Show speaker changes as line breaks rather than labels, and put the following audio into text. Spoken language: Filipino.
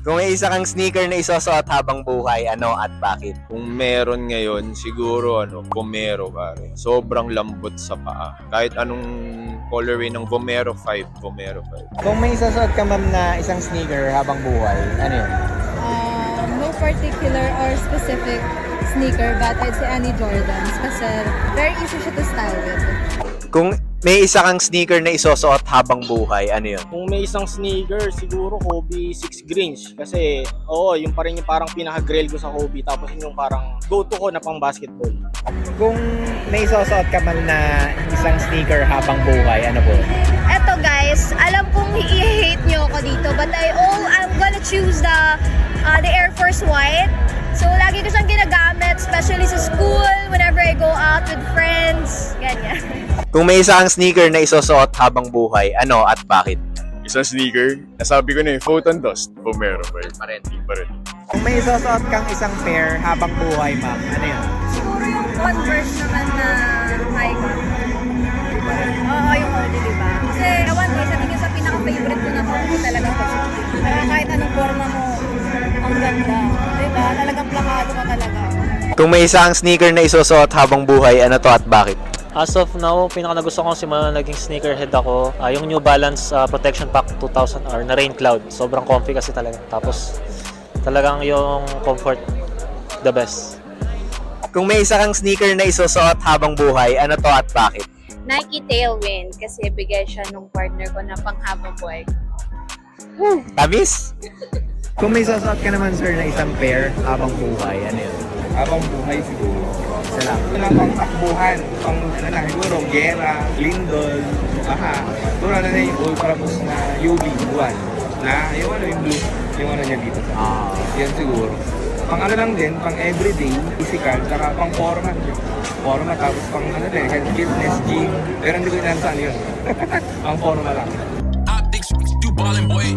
Kung may isa kang sneaker na isusuot habang buhay, ano at bakit?
Kung meron ngayon, siguro Vomero pare. Sobrang lambot sa paa. Kahit anong colorway ng Vomero 5, Vomero 5.
Kung may isusuot ka ma'am na isang sneaker habang buhay, ano yun?
No particular or specific sneaker, but I'd say any Jordans kasi very easy siya to style with.
Kung may isa kang sneaker na isusuot habang buhay, ano yun?
Kung may isang sneaker, siguro Kobe 6 Grinch. Kasi, yung pa rin yung parang pinaka-grail ko sa Kobe. Tapos yun yung parang go-to ko na pang basketball.
Kung may isusuot ka man na isang sneaker habang buhay, ano po?
Eto guys, alam kong i-hate nyo ako dito, but I'm gonna choose the Air Force White. So, lagi ko siyang ginagamit, especially sa school, whenever I go out with friends, ganyan.
Kung may isa kang sneaker na isusuot habang buhay, ano at bakit?
Isang sneaker, nasabi ko na Photon Dust, Vomero 5. Pa rin.
Kung may isusuot kang isang pair habang buhay, ma'am, ano yun?
Siguro yung Converse naman na high. Oo, yung Holy, diba? Kasi, ewan ko, isa din sa pinaka-favorite ko na Holy talaga kasi. Kaya kahit anong forma mo, ang ganda. Diba? Talagang plakado ka talaga.
Kung may isa kang sneaker na isusuot habang buhay, ano to at bakit?
As of now, pinaka nagusto ko simula na naging sneakerhead ako, yung New Balance Protection Pack 2000R na Rain Cloud. Sobrang comfy kasi talaga. Tapos talagang yung comfort, the best.
Kung may isa kang sneaker na isusuot habang buhay, ano to at bakit?
Nike Tailwind kasi bigay siya nung partner ko na panghabang buhay.
Tamis? Kung may isusuot ka naman sir na isang pair habang buhay, ano yun?
Habang buhay siguro.
Salam.
Ito lang pang takbuhan, pang siguro, Gera, Lindol, siguro na yung Ultra Boost na UV, buwan. Na, yung blue, yung niya dito. Yan siguro. Pang lang din, pang everyday, physical, saka pang forma. Forma, tapos pang health fitness, gym. Pero hindi ko inaan saan yun. Pang forma lang.
Optics, you ballin' boy.